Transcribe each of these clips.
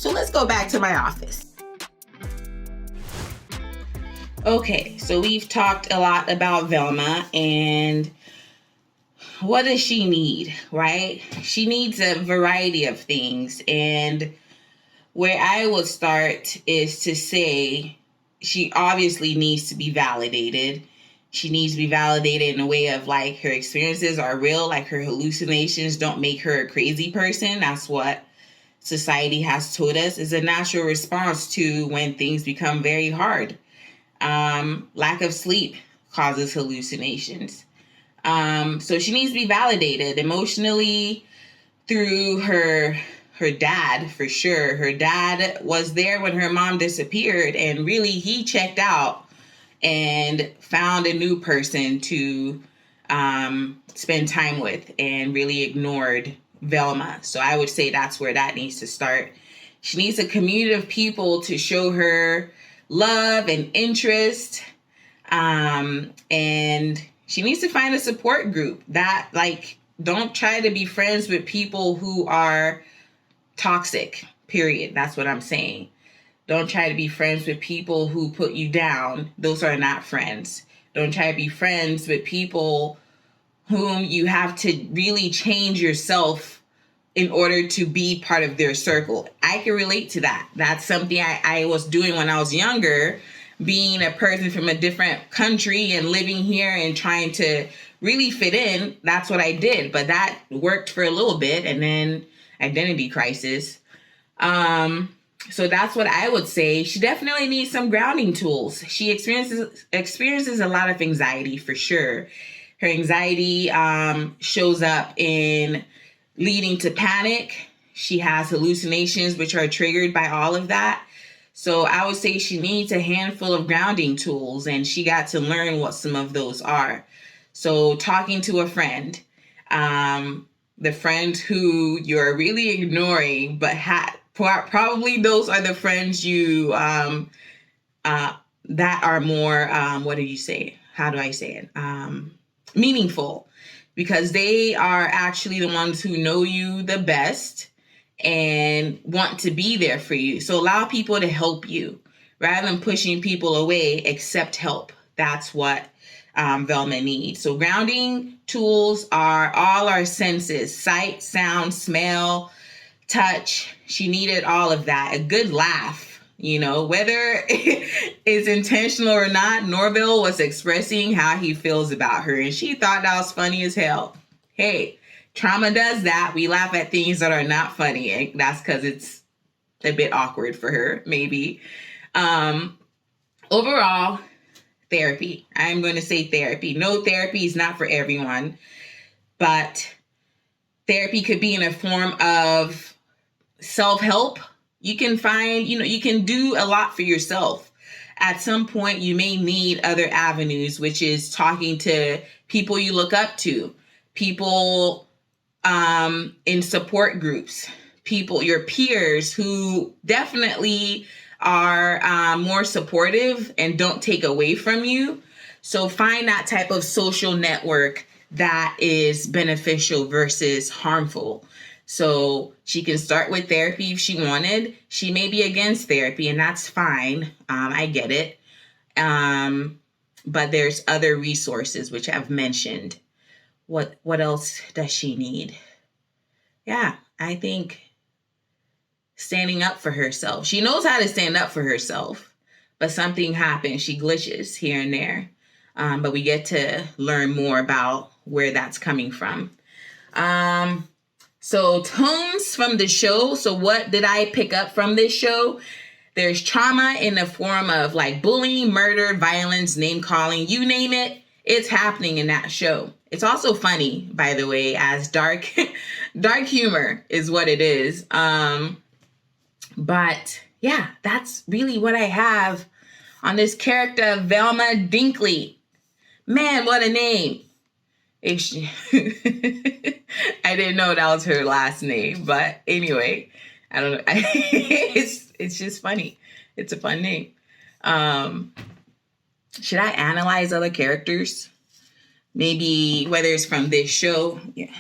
So let's go back to my office. Okay, so we've talked a lot about Velma and what does she need, right? She needs a variety of things. And where I would start is to say she obviously needs to be validated. She needs to be validated in a way of like her experiences are real, like her hallucinations don't make her a crazy person. That's what society has told us is a natural response to when things become very hard. Lack of sleep causes hallucinations. So she needs to be validated emotionally through her dad, for sure. Her dad was there when her mom disappeared, and really he checked out and found a new person to spend time with and really ignored Velma. So I would say that's where that needs to start. She needs a community of people to show her love and interest. And she needs to find a support group that, like, don't try to be friends with people who are toxic, period. That's what I'm saying. Don't try to be friends with people who put you down. Those are not friends. Don't try to be friends with people whom you have to really change yourself in order to be part of their circle. I can relate to that. That's something I was doing when I was younger, being a person from a different country and living here and trying to really fit in. That's what I did. But that worked for a little bit, and then identity crisis. So that's what I would say. She definitely needs some grounding tools. She experiences a lot of anxiety, for sure. Her anxiety shows up in leading to panic. She has hallucinations, which are triggered by all of that. So I would say she needs a handful of grounding tools, and she got to learn what some of those are. So talking to a friend, the friend who you're really ignoring, but probably those are the friends you that are more, what do you say? How do I say it? Meaningful, because they are actually the ones who know you the best and want to be there for you. So allow people to help you rather than pushing people away. Accept help. That's what Velma needs. So grounding tools are all our senses: sight, sound, smell, touch. She needed all of that. A good laugh. Whether it's intentional or not, Norville was expressing how he feels about her, and she thought that was funny as hell. Hey, trauma does that. We laugh at things that are not funny, and that's because it's a bit awkward for her, maybe. Overall, therapy. I'm going to say therapy. No, therapy is not for everyone, but therapy could be in a form of self-help. You can find, you can do a lot for yourself. At some point, you may need other avenues, which is talking to people you look up to, people in support groups, people, your peers who definitely are more supportive and don't take away from you. So find that type of social network that is beneficial versus harmful. So she can start with therapy if she wanted. She may be against therapy, and that's fine. I get it. But there's other resources which I've mentioned. What else does she need? Yeah, I think standing up for herself. She knows how to stand up for herself, but something happens. She glitches here and there. But we get to learn more about where that's coming from. So tones from the show. So what did I pick up from this show? There's trauma in the form of like bullying, murder, violence, name calling, you name it. It's happening in that show. It's also funny, by the way, as dark humor is what it is. But yeah, that's really what I have on this character, Velma Dinkley. Man, what a name. I didn't know that was her last name, but anyway, I don't know. It's just funny. It's a fun name. Should I analyze other characters? Maybe whether it's from this show. Yeah,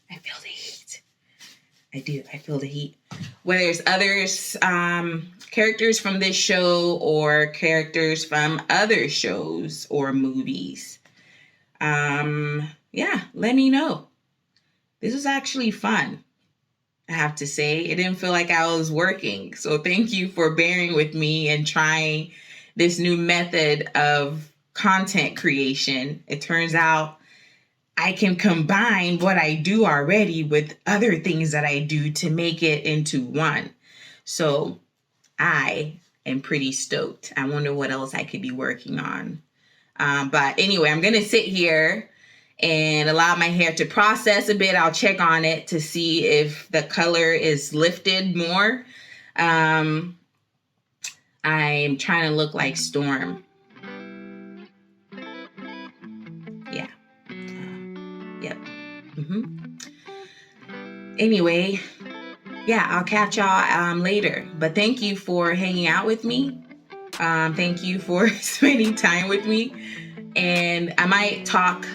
I feel the heat. I do. I feel the heat. Whether it's others, characters from this show or characters from other shows or movies. Yeah, let me know. This was actually fun, I have to say. It didn't feel like I was working. So thank you for bearing with me and trying this new method of content creation. It turns out I can combine what I do already with other things that I do to make it into one. So I am pretty stoked. I wonder what else I could be working on. But anyway, I'm going to sit here and allow my hair to process a bit. I'll check on it to see if the color is lifted more. I'm trying to look like Storm. Yeah. Yep. Anyway, yeah, I'll catch y'all later. But thank you for hanging out with me. Thank you for spending time with me. And I might talk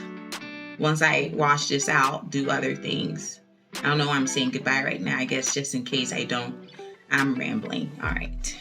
once I wash this out, do other things. I don't know why I'm saying goodbye right now. I guess just in case I don't, I'm rambling. All right.